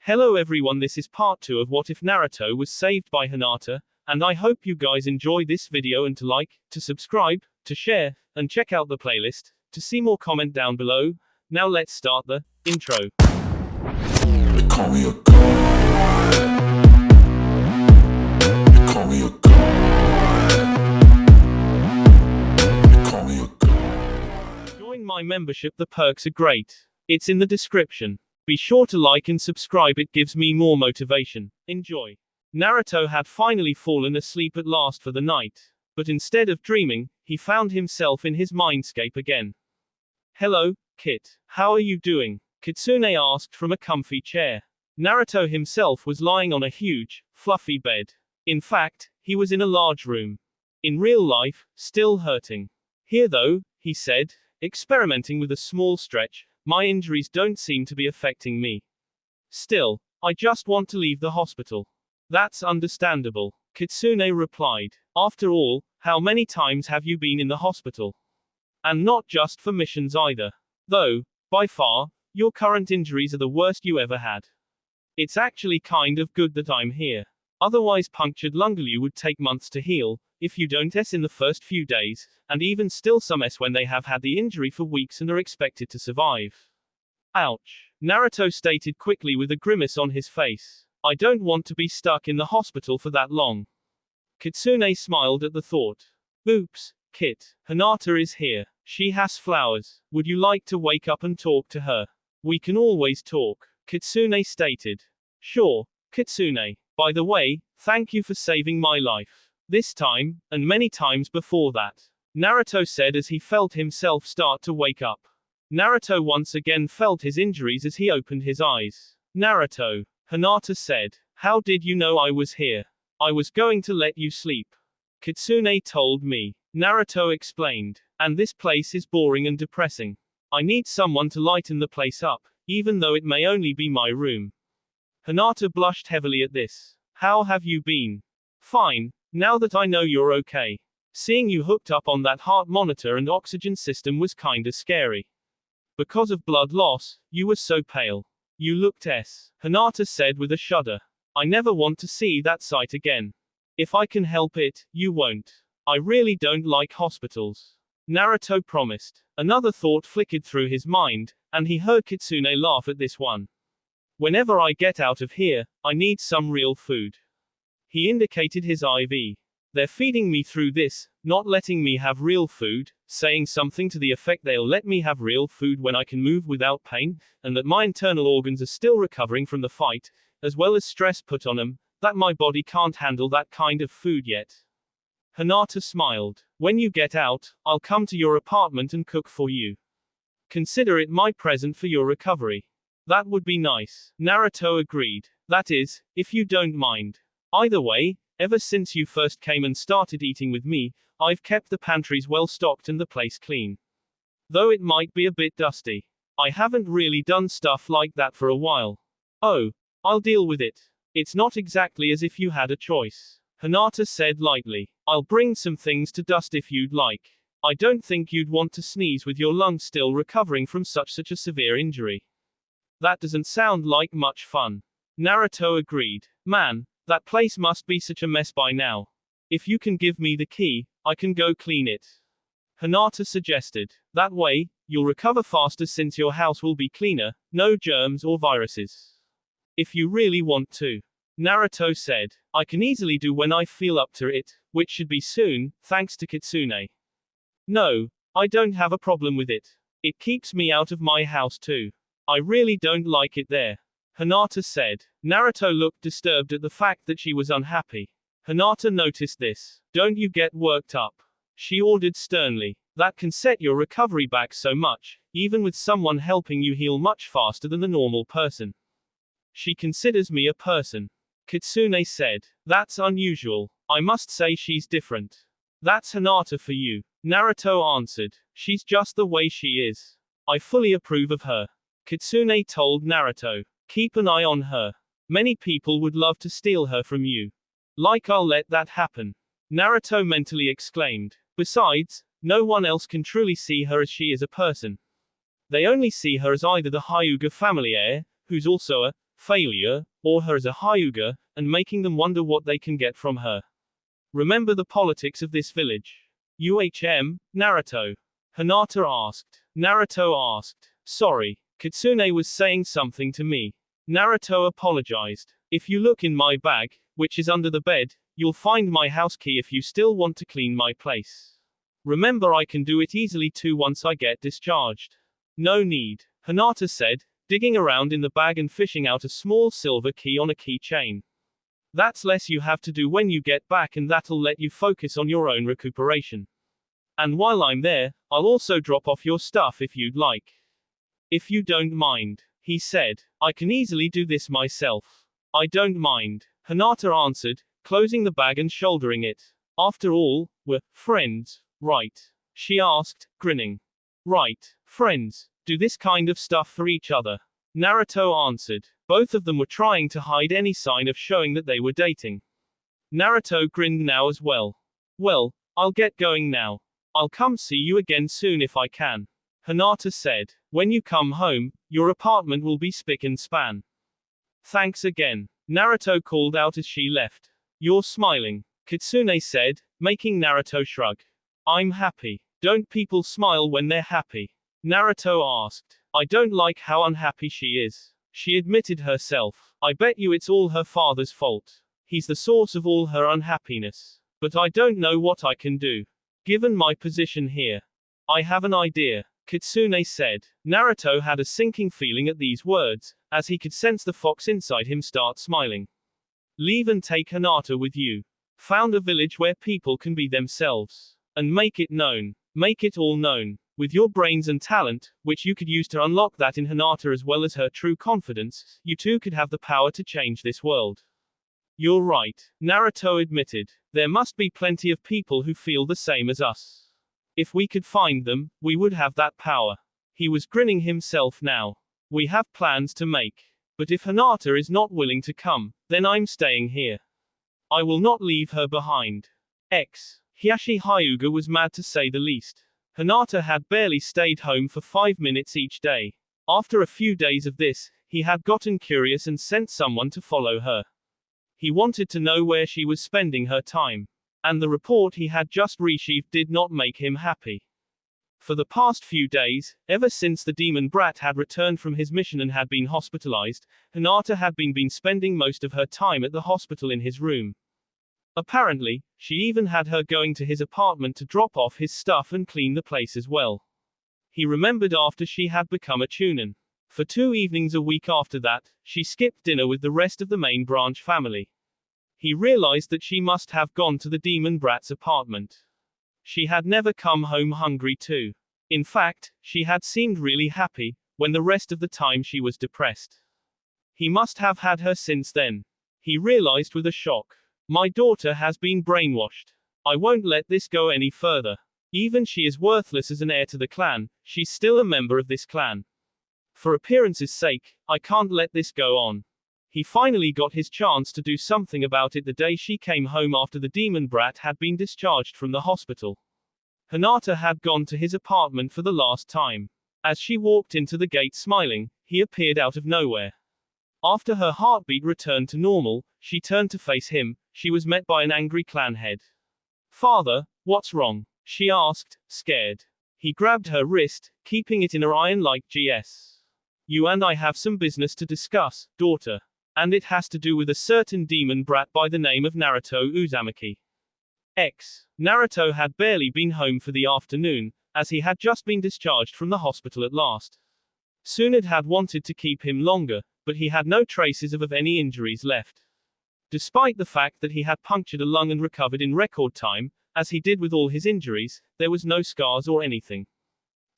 Hello everyone, this is part 2 of What If Naruto Was Saved by Hinata, and I hope you guys enjoy this video and to like, to subscribe, to share, and check out the playlist, to see more comment down below. Now let's start the intro. They call me a god. They call me a god. They call me a god. Join my membership, the perks are great. It's in the description. Be sure to like and subscribe, it gives me more motivation. Enjoy. Naruto had finally fallen asleep at last for the night. But instead of dreaming, he found himself in his mindscape again. Hello, Kit. How are you doing? Kitsune asked from a comfy chair. Naruto himself was lying on a huge, fluffy bed. In fact, he was in a large room. In real life, still hurting. Here though, he said, experimenting with a small stretch, my injuries don't seem to be affecting me. Still, I just want to leave the hospital. That's understandable, Kitsune replied. After all, how many times have you been in the hospital? And not just for missions either. Though, by far, your current injuries are the worst you ever had. It's actually kind of good that I'm here. Otherwise punctured lunglue would take months to heal, if you don't in the first few days, and even still some when they have had the injury for weeks and are expected to survive. Ouch. Naruto stated quickly with a grimace on his face. I don't want to be stuck in the hospital for that long. Kitsune smiled at the thought. Oops, Kit. Hinata is here. She has flowers. Would you like to wake up and talk to her? We can always talk, Kitsune stated. Sure, Kitsune. By the way, thank you for saving my life. This time, and many times before that, Naruto said as he felt himself start to wake up. Naruto once again felt his injuries as he opened his eyes. Naruto, Hinata said. How did you know I was here? I was going to let you sleep. Kitsune told me. Naruto explained. And this place is boring and depressing. I need someone to lighten the place up, even though it may only be my room. Hinata blushed heavily at this. How have you been? Fine, now that I know you're okay. Seeing you hooked up on that heart monitor and oxygen system was kinda scary. Because of blood loss, you were so pale. You looked Hinata said with a shudder. I never want to see that sight again. If I can help it, you won't. I really don't like hospitals. Naruto promised. Another thought flickered through his mind, and he heard Kitsune laugh at this one. Whenever I get out of here, I need some real food. He indicated his IV. They're feeding me through this, not letting me have real food, saying something to the effect they'll let me have real food when I can move without pain, and that my internal organs are still recovering from the fight, as well as stress put on them, that my body can't handle that kind of food yet. Hinata smiled. When you get out, I'll come to your apartment and cook for you. Consider it my present for your recovery. That would be nice. Naruto agreed. That is, if you don't mind. Either way, ever since you first came and started eating with me, I've kept the pantries well stocked and the place clean. Though it might be a bit dusty. I haven't really done stuff like that for a while. Oh, I'll deal with it. It's not exactly as if you had a choice. Hinata said lightly. I'll bring some things to dust if you'd like. I don't think you'd want to sneeze with your lungs still recovering from such a severe injury. That doesn't sound like much fun. Naruto agreed. Man, that place must be such a mess by now. If you can give me the key, I can go clean it. Hinata suggested. That way, you'll recover faster since your house will be cleaner, no germs or viruses. If you really want to. Naruto said. I can easily do when I feel up to it, which should be soon, thanks to Kitsune. No, I don't have a problem with it. It keeps me out of my house too. I really don't like it there. Hinata said. Naruto looked disturbed at the fact that she was unhappy. Hinata noticed this. Don't you get worked up. She ordered sternly. That can set your recovery back so much, even with someone helping you heal much faster than the normal person. She considers me a person. Kitsune said. That's unusual. I must say she's different. That's Hinata for you. Naruto answered. She's just the way she is. I fully approve of her. Kitsune told Naruto. Keep an eye on her. Many people would love to steal her from you. Like I'll let that happen. Naruto mentally exclaimed. Besides, no one else can truly see her as she is a person. They only see her as either the Hyuga family heir, who's also a failure, or her as a Hyuga, and making them wonder what they can get from her. Remember the politics of this village. Naruto. Hinata asked. Naruto asked. Sorry. Kitsune was saying something to me. Naruto apologized. If you look in my bag, which is under the bed, you'll find my house key if you still want to clean my place. Remember, I can do it easily too once I get discharged. No need, Hinata said, digging around in the bag and fishing out a small silver key on a keychain. That's less you have to do when you get back, and that'll let you focus on your own recuperation. And while I'm there, I'll also drop off your stuff if you'd like. If you don't mind, he said. I can easily do this myself. I don't mind, Hinata answered, closing the bag and shouldering it. After all, we're friends, right? She asked, grinning. Right, friends, do this kind of stuff for each other. Naruto answered. Both of them were trying to hide any sign of showing that they were dating. Naruto grinned now as well. Well, I'll get going now. I'll come see you again soon if I can. Hinata said. When you come home, your apartment will be spick and span. Thanks again, Naruto called out as she left. You're smiling, Kitsune said, making Naruto shrug. I'm happy. Don't people smile when they're happy? Naruto asked. I don't like how unhappy she is. She admitted herself. I bet you it's all her father's fault. He's the source of all her unhappiness. But I don't know what I can do. Given my position here. I have an idea, Kitsune said. Naruto had a sinking feeling at these words, as he could sense the fox inside him start smiling. Leave and take Hinata with you. Found a village where people can be themselves. And make it known. Make it all known. With your brains and talent, which you could use to unlock that in Hinata as well as her true confidence, you too could have the power to change this world. You're right, Naruto admitted. There must be plenty of people who feel the same as us. If we could find them, we would have that power. He was grinning himself now. We have plans to make. But if Hinata is not willing to come, then I'm staying here. I will not leave her behind. Hiashi Hyuga was mad to say the least. Hinata had barely stayed home for 5 minutes each day. After a few days of this, he had gotten curious and sent someone to follow her. He wanted to know where she was spending her time. And the report he had just received did not make him happy. For the past few days, ever since the demon brat had returned from his mission and had been hospitalized, Hinata had been spending most of her time at the hospital in his room. Apparently, she even had her going to his apartment to drop off his stuff and clean the place as well. He remembered after she had become a chunin. For 2 evenings a week after that, she skipped dinner with the rest of the main branch family. He realized that she must have gone to the demon brat's apartment. She had never come home hungry too. In fact, she had seemed really happy, when the rest of the time she was depressed. He must have had her since then. He realized with a shock. My daughter has been brainwashed. I won't let this go any further. Even she is worthless as an heir to the clan, she's still a member of this clan. For appearance's sake, I can't let this go on. He finally got his chance to do something about it the day she came home after the demon brat had been discharged from the hospital. Hinata had gone to his apartment for the last time. As she walked into the gate smiling, he appeared out of nowhere. After her heartbeat returned to normal, she turned to face him. She was met by an angry clan head. Father, what's wrong? She asked, scared. He grabbed her wrist, keeping it in a iron-like GS. You and I have some business to discuss, daughter. And it has to do with a certain demon brat by the name of Naruto Uzumaki. Naruto had barely been home for the afternoon, as he had just been discharged from the hospital at last. Tsunade had wanted to keep him longer, but he had no traces of any injuries left. Despite the fact that he had punctured a lung and recovered in record time, as he did with all his injuries, there was no scars or anything.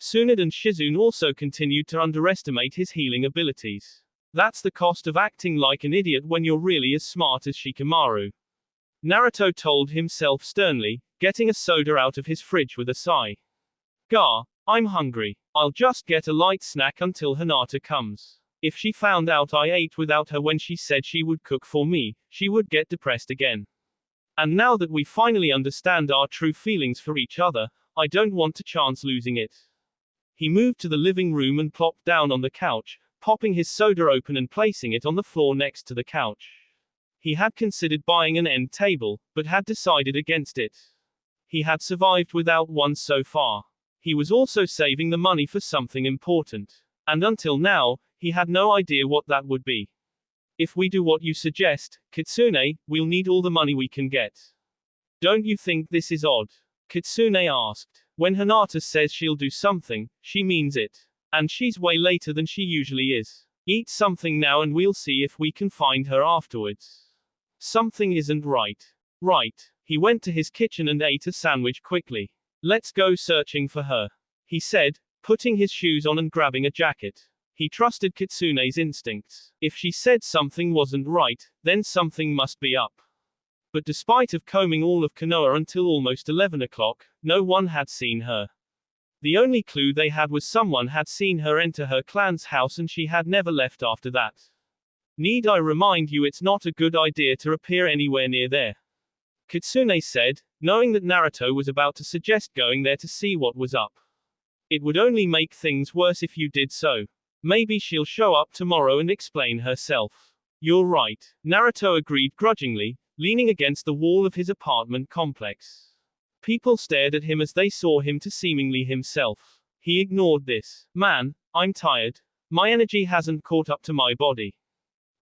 Tsunade and Shizune also continued to underestimate his healing abilities. That's the cost of acting like an idiot when you're really as smart as Shikamaru. Naruto told himself sternly, getting a soda out of his fridge with a sigh. Gah, I'm hungry. I'll just get a light snack until Hinata comes. If she found out I ate without her when she said she would cook for me, she would get depressed again. And now that we finally understand our true feelings for each other, I don't want to chance losing it. He moved to the living room and plopped down on the couch, popping his soda open and placing it on the floor next to the couch. He had considered buying an end table, but had decided against it. He had survived without one so far. He was also saving the money for something important. And until now, he had no idea what that would be. If we do what you suggest, Kitsune, we'll need all the money we can get. Don't you think this is odd? Kitsune asked. When Hinata says she'll do something, she means it. And she's way later than she usually is. Eat something now and we'll see if we can find her afterwards. Something isn't right. Right. He went to his kitchen and ate a sandwich quickly. Let's go searching for her, he said, putting his shoes on and grabbing a jacket. He trusted Kitsune's instincts. If she said something wasn't right, then something must be up. But despite of combing all of Konoha until almost 11 o'clock, no one had seen her. The only clue they had was someone had seen her enter her clan's house and she had never left after that. Need I remind you it's not a good idea to appear anywhere near there? Kitsune said, knowing that Naruto was about to suggest going there to see what was up. It would only make things worse if you did so. Maybe she'll show up tomorrow and explain herself. You're right, Naruto agreed grudgingly, leaning against the wall of his apartment complex. People stared at him as they saw him to seemingly himself. He ignored this. Man, I'm tired. My energy hasn't caught up to my body.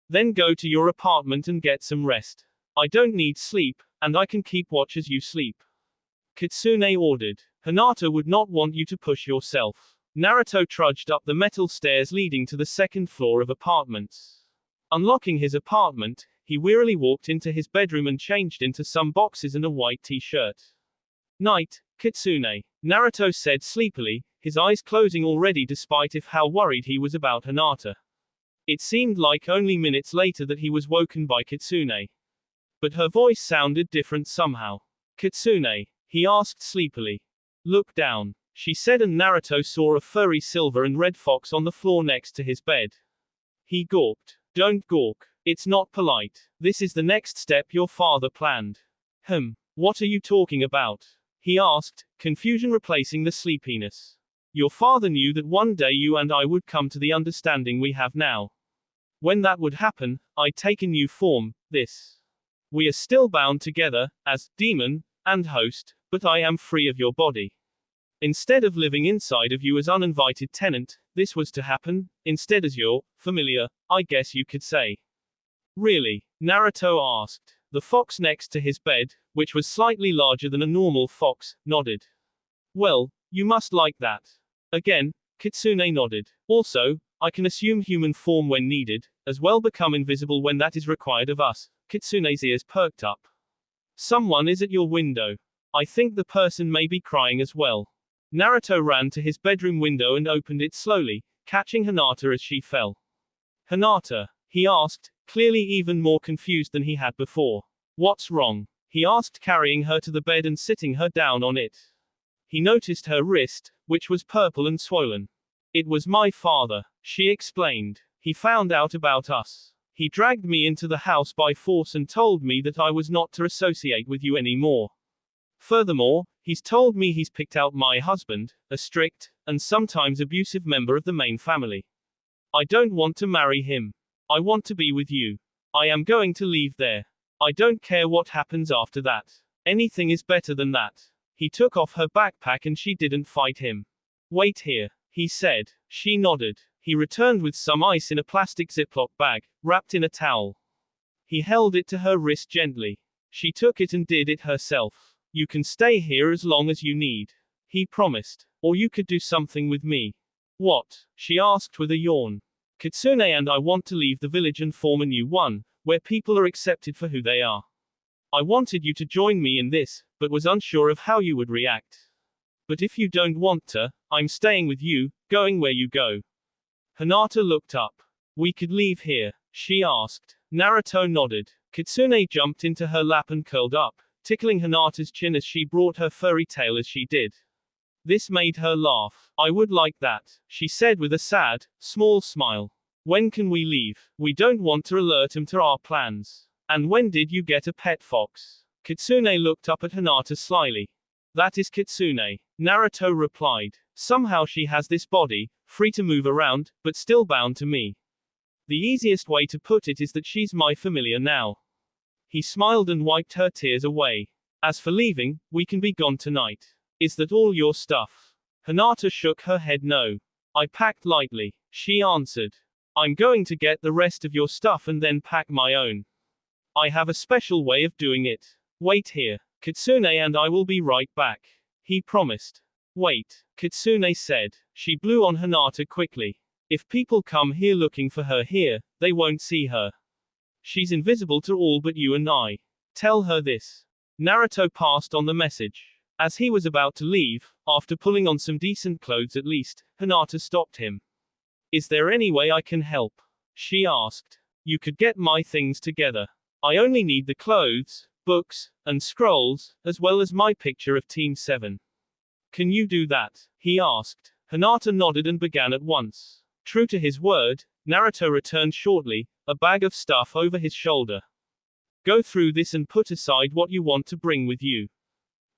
Then go to your apartment and get some rest. I don't need sleep, and I can keep watch as you sleep. Kitsune ordered. Hinata would not want you to push yourself. Naruto trudged up the metal stairs leading to the second floor of apartments. Unlocking his apartment, he wearily walked into his bedroom and changed into some boxes and a white t-shirt. Night, Kitsune, Naruto said sleepily, his eyes closing already despite of how worried he was about Hinata. It seemed like only minutes later that he was woken by Kitsune. But her voice sounded different somehow. Kitsune, he asked sleepily. Look down, she said, and Naruto saw a furry silver and red fox on the floor next to his bed. He gawked. Don't gawk. It's not polite. This is the next step your father planned. What are you talking about? He asked, confusion replacing the sleepiness. Your father knew that one day you and I would come to the understanding we have now. When that would happen, I'd take a new form, this. We are still bound together, as demon and host, but I am free of your body. Instead of living inside of you as uninvited tenant, this was to happen, instead as your familiar, I guess you could say. Really? Naruto asked. The fox next to his bed, which was slightly larger than a normal fox, nodded. Well, you must like that. Again, Kitsune nodded. Also, I can assume human form when needed, as well become invisible when that is required of us. Kitsune's ears perked up. Someone is at your window. I think the person may be crying as well. Naruto ran to his bedroom window and opened it slowly, catching Hinata as she fell. Hinata? He asked, clearly even more confused than he had before. What's wrong? He asked, carrying her to the bed and sitting her down on it. He noticed her wrist, which was purple and swollen. It was my father, she explained. He found out about us. He dragged me into the house by force and told me that I was not to associate with you anymore. Furthermore, he's told me he's picked out my husband, a strict, and sometimes abusive member of the main family. I don't want to marry him. I want to be with you. I am going to leave there. I don't care what happens after that. Anything is better than that. He took off her backpack and she didn't fight him. Wait here, he said. She nodded. He returned with some ice in a plastic Ziploc bag, wrapped in a towel. He held it to her wrist gently. She took it and did it herself. You can stay here as long as you need, he promised. Or you could do something with me. What? She asked with a yawn. Kitsune and I want to leave the village and form a new one, where people are accepted for who they are. I wanted you to join me in this, but was unsure of how you would react. But if you don't want to, I'm staying with you, going where you go. Hinata looked up. We could leave here, she asked. Naruto nodded. Kitsune jumped into her lap and curled up, tickling Hinata's chin as she brought her furry tail as she did. This made her laugh. I would like that, she said with a sad, small smile. When can we leave? We don't want to alert him to our plans. And when did you get a pet fox? Kitsune looked up at Hinata slyly. That is Kitsune, Naruto replied. Somehow she has this body, free to move around, but still bound to me. The easiest way to put it is that she's my familiar now. He smiled and wiped her tears away. As for leaving, we can be gone tonight. Is that all your stuff? Hinata shook her head no. I packed lightly. She answered. I'm going to get the rest of your stuff and then pack my own. I have a special way of doing it. Wait here. Kitsune and I will be right back. He promised. Wait, Kitsune said. She blew on Hinata quickly. If people come here looking for her here, they won't see her. She's invisible to all but you and I. Tell her this. Naruto passed on the message. As he was about to leave, after pulling on some decent clothes at least, Hinata stopped him. Is there any way I can help? She asked. You could get my things together. I only need the clothes, books, and scrolls, as well as my picture of Team 7. Can you do that? He asked. Hinata nodded and began at once. True to his word, Naruto returned shortly, a bag of stuff over his shoulder. Go through this and put aside what you want to bring with you.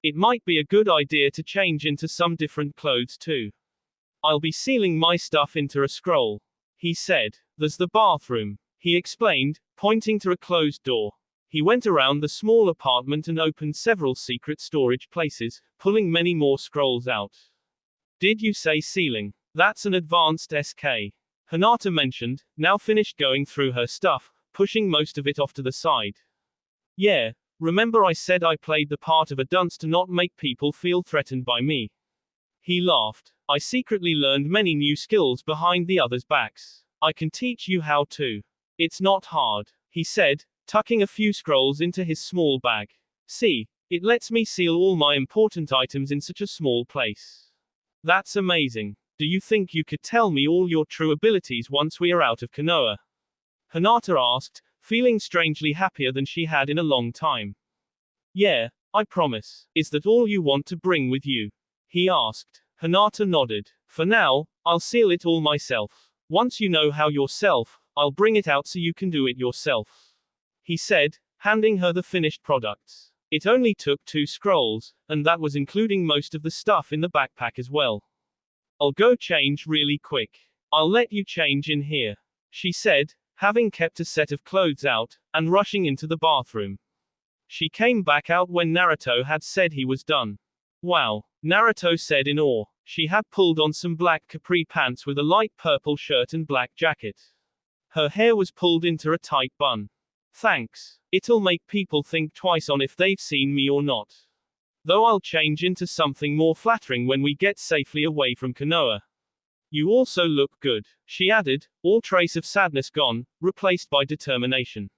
It might be a good idea to change into some different clothes too. I'll be sealing my stuff into a scroll. He said. There's the bathroom. He explained, pointing to a closed door. He went around the small apartment and opened several secret storage places, pulling many more scrolls out. Did you say sealing? That's an advanced SK. Hinata mentioned, now finished going through her stuff, pushing most of it off to the side. Yeah, remember I said I played the part of a dunce to not make people feel threatened by me. He laughed. I secretly learned many new skills behind the others' backs. I can teach you how to. It's not hard, he said, tucking a few scrolls into his small bag. See, it lets me seal all my important items in such a small place. That's amazing. Do you think you could tell me all your true abilities once we are out of Konoha? Hinata asked, feeling strangely happier than she had in a long time. Yeah, I promise. Is that all you want to bring with you? He asked. Hinata nodded. For now, I'll seal it all myself. Once you know how yourself, I'll bring it out so you can do it yourself. He said, handing her the finished products. It only took 2 scrolls, and that was including most of the stuff in the backpack as well. I'll go change really quick. I'll let you change in here, she said, having kept a set of clothes out, and rushing into the bathroom. She came back out when Naruto had said he was done. Wow, Naruto said in awe. She had pulled on some black capri pants with a light purple shirt and black jacket. Her hair was pulled into a tight bun. Thanks. It'll make people think twice on if they've seen me or not. Though I'll change into something more flattering when we get safely away from Konoha. You also look good, she added, all trace of sadness gone, replaced by determination.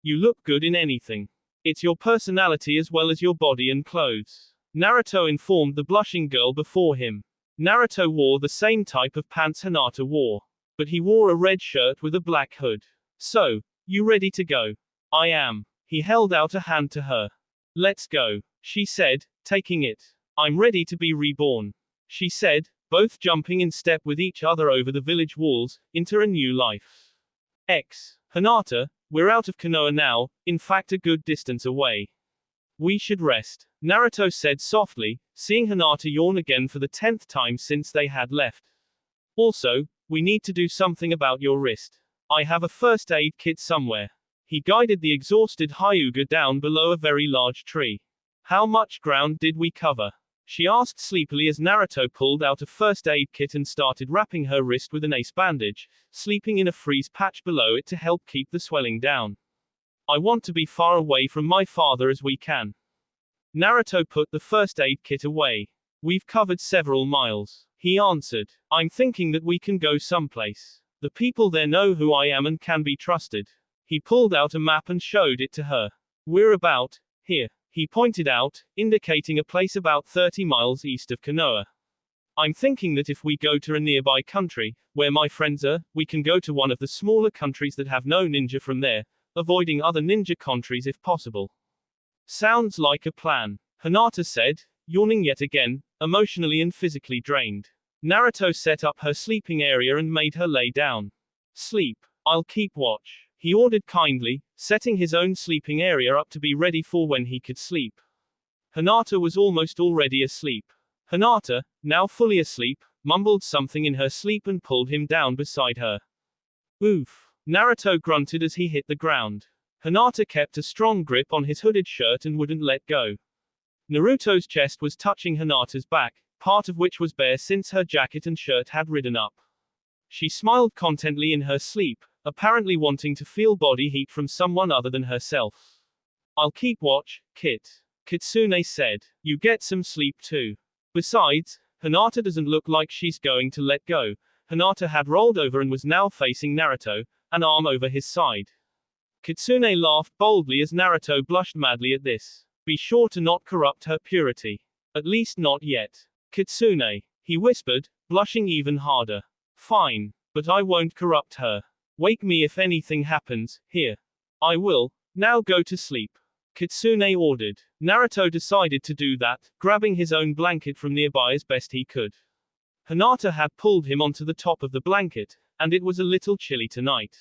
You look good in anything. It's your personality as well as your body and clothes. Naruto informed the blushing girl before him. Naruto wore the same type of pants Hinata wore. But he wore a red shirt with a black hood. So, you ready to go? I am. He held out a hand to her. Let's go, she said, taking it. I'm ready to be reborn, she said, both jumping in step with each other over the village walls, into a new life. Hinata, we're out of Konoha now, in fact a good distance away. We should rest, Naruto said softly, seeing Hinata yawn again for the 10th time since they had left. Also, we need to do something about your wrist. I have a first aid kit somewhere. He guided the exhausted Hyuga down below a very large tree. How much ground did we cover? She asked sleepily as Naruto pulled out a first aid kit and started wrapping her wrist with an ace bandage, sleeping in a freeze patch below it to help keep the swelling down. I want to be far away from my father as we can. Naruto put the first aid kit away. We've covered several miles, he answered. I'm thinking that we can go someplace. The people there know who I am and can be trusted. He pulled out a map and showed it to her. We're about here, he pointed out, indicating a place about 30 miles east of Konoha. I'm thinking that if we go to a nearby country, where my friends are, we can go to one of the smaller countries that have no ninja from there, avoiding other ninja countries if possible. Sounds like a plan, Hinata said, yawning yet again, emotionally and physically drained. Naruto set up her sleeping area and made her lay down. Sleep. I'll keep watch, he ordered kindly, setting his own sleeping area up to be ready for when he could sleep. Hinata was almost already asleep. Hinata, now fully asleep, mumbled something in her sleep and pulled him down beside her. Oof. Naruto grunted as he hit the ground. Hinata kept a strong grip on his hooded shirt and wouldn't let go. Naruto's chest was touching Hinata's back, part of which was bare since her jacket and shirt had ridden up. She smiled contentedly in her sleep, apparently wanting to feel body heat from someone other than herself. I'll keep watch, Kit. Kitsune said. You get some sleep too. Besides, Hinata doesn't look like she's going to let go. Hinata had rolled over and was now facing Naruto, an arm over his side. Kitsune laughed boldly as Naruto blushed madly at this. Be sure to not corrupt her purity. At least not yet. Kitsune, he whispered, blushing even harder. Fine, but I won't corrupt her. Wake me if anything happens, here. I will. Now go to sleep. Kitsune ordered. Naruto decided to do that, grabbing his own blanket from nearby as best he could. Hinata had pulled him onto the top of the blanket, and it was a little chilly tonight.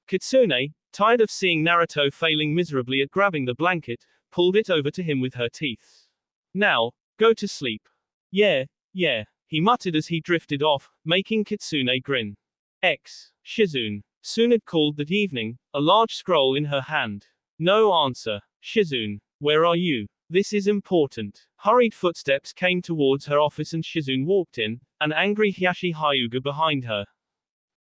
Kitsune, tired of seeing Naruto failing miserably at grabbing the blanket, pulled it over to him with her teeth. Now, go to sleep. Yeah, he muttered as he drifted off, making Kitsune grin. Shizune. Tsunade called that evening, a large scroll in her hand. No answer. Shizune, where are you? This is important. Hurried footsteps came towards her office and Shizune walked in, an angry Hiyashi Hyuga behind her.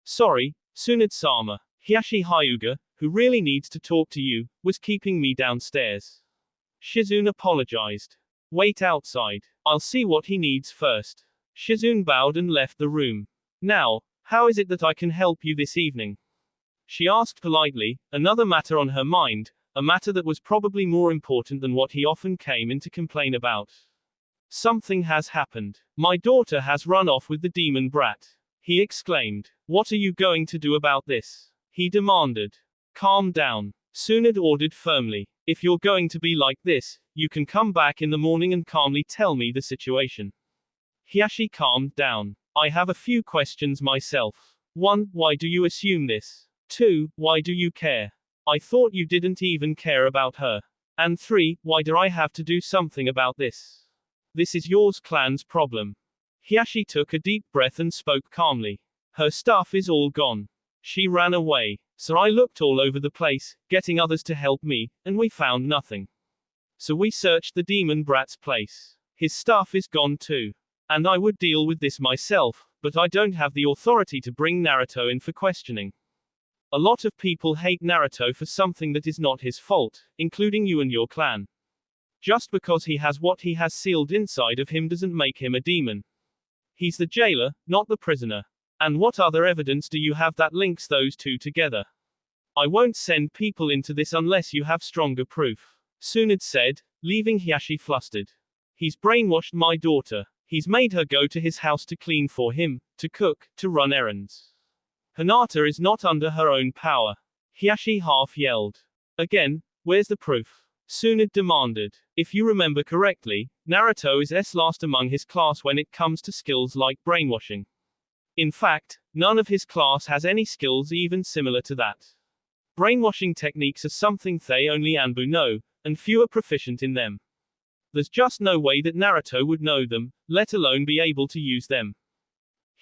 Sorry, Tsunade-sama. Hiyashi Hyuga, who really needs to talk to you, was keeping me downstairs. Shizune apologized. Wait outside. I'll see what he needs first. Shizune bowed and left the room. Now, how is it that I can help you this evening? She asked politely, another matter on her mind, a matter that was probably more important than what he often came in to complain about. Something has happened. My daughter has run off with the demon brat. He exclaimed. What are you going to do about this? He demanded. Calm down. Tsunade ordered firmly. If you're going to be like this, you can come back in the morning and calmly tell me the situation. Hiyashi calmed down. I have a few questions myself. 1. Why do you assume this? 2. Why do you care? I thought you didn't even care about her. And 3. Why do I have to do something about this? This is yours clan's problem. Hiyashi took a deep breath and spoke calmly. Her stuff is all gone. She ran away. So I looked all over the place, getting others to help me, and we found nothing. So we searched the demon brat's place. His stuff is gone too. And I would deal with this myself, but I don't have the authority to bring Naruto in for questioning. A lot of people hate Naruto for something that is not his fault, including you and your clan. Just because he has what he has sealed inside of him doesn't make him a demon. He's the jailer, not the prisoner. And what other evidence do you have that links those two together? I won't send people into this unless you have stronger proof. Tsunade said, leaving Hiyashi flustered. He's brainwashed my daughter. He's made her go to his house to clean for him, to cook, to run errands. Hinata is not under her own power. Hiyashi half yelled. Again, where's the proof? Tsunade demanded. If you remember correctly, Naruto is last among his class when it comes to skills like brainwashing. In fact, none of his class has any skills even similar to that. Brainwashing techniques are something they only Anbu know, and few are proficient in them. There's just no way that Naruto would know them, let alone be able to use them.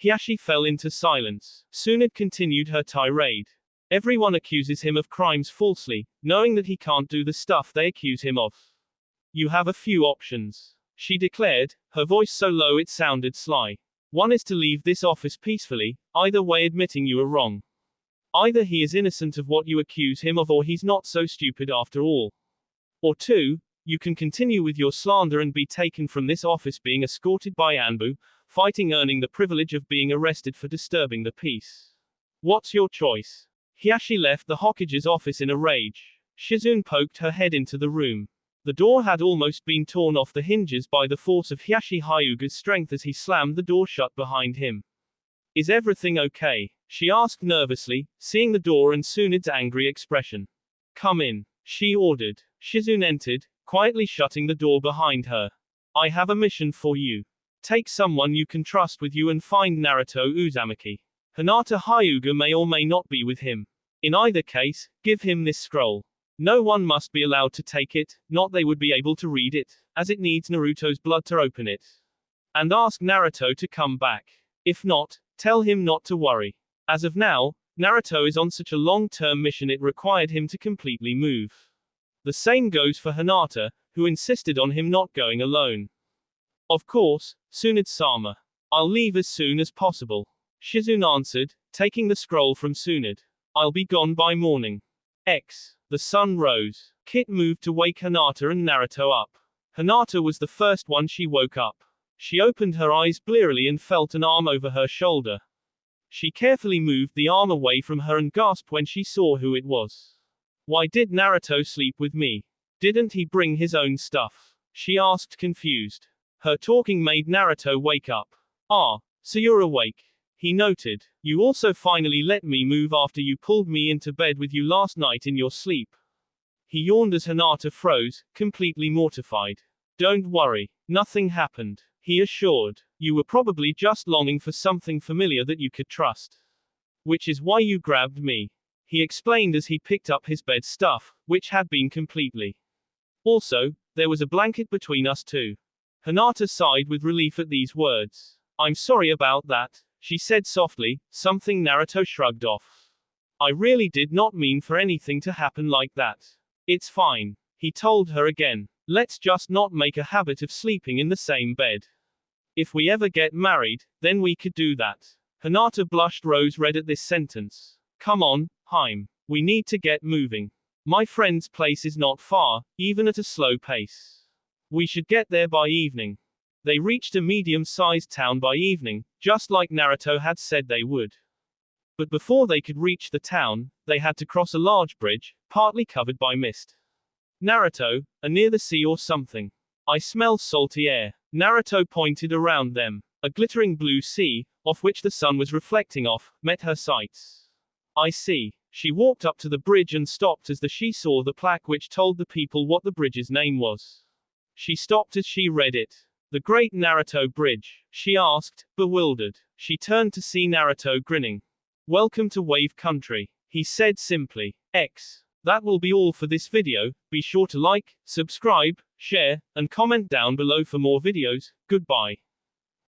Hiyashi fell into silence. Tsunade continued her tirade. Everyone accuses him of crimes falsely, knowing that he can't do the stuff they accuse him of. You have a few options, she declared, her voice so low it sounded sly. One is to leave this office peacefully, either way admitting you are wrong. Either he is innocent of what you accuse him of or he's not so stupid after all. Or 2, you can continue with your slander and be taken from this office being escorted by Anbu, fighting earning the privilege of being arrested for disturbing the peace. What's your choice? Hiyashi left the Hokage's office in a rage. Shizune poked her head into the room. The door had almost been torn off the hinges by the force of Hiyashi Hyuga's strength as he slammed the door shut behind him. Is everything okay? She asked nervously, seeing the door and Tsunade's angry expression. Come in, she ordered. Shizune entered, quietly shutting the door behind her. I have a mission for you. Take someone you can trust with you and find Naruto Uzumaki. Hinata Hyuga may or may not be with him. In either case, give him this scroll. No one must be allowed to take it, not they would be able to read it, as it needs Naruto's blood to open it. and ask Naruto to come back. If not, tell him not to worry. As of now, Naruto is on such a long-term mission it required him to completely move. The same goes for Hinata, who insisted on him not going alone. Of course, Tsunade-sama. I'll leave as soon as possible. Shizune answered, taking the scroll from Tsunade. I'll be gone by morning. The sun rose. Kit moved to wake Hinata and Naruto up. Hinata was the first one she woke up. She opened her eyes blearily and felt an arm over her shoulder. She carefully moved the arm away from her and gasped when she saw who it was. Why did Naruto sleep with me? Didn't he bring his own stuff? She asked, confused. Her talking made Naruto wake up. Ah, so you're awake. He noted. You also finally let me move after you pulled me into bed with you last night in your sleep. He yawned as Hinata froze, completely mortified. Don't worry, nothing happened, he assured. You were probably just longing for something familiar that you could trust. Which is why you grabbed me. He explained as he picked up his bed stuff, which had been completely. Also, there was a blanket between us too. Hinata sighed with relief at these words. I'm sorry about that, she said softly, something Naruto shrugged off. I really did not mean for anything to happen like that. It's fine, he told her again. Let's just not make a habit of sleeping in the same bed. If we ever get married, then we could do that. Hinata blushed rose red at this sentence. Come on, Haim. We need to get moving. My friend's place is not far, even at a slow pace. We should get there by evening. They reached a medium-sized town by evening, just like Naruto had said they would. But before they could reach the town, they had to cross a large bridge, partly covered by mist. Naruto, are near the sea or something. I smell salty air. Naruto pointed around them. A glittering blue sea, off which the sun was reflecting off, met her sights. I see. She walked up to the bridge and stopped as she saw the plaque which told the people what the bridge's name was. She stopped as she read it. The Great Naruto Bridge, she asked, bewildered. She turned to see Naruto grinning. Welcome to Wave Country, he said simply. That will be all for this video. Be sure to like, subscribe, share, and comment down below for more videos. Goodbye.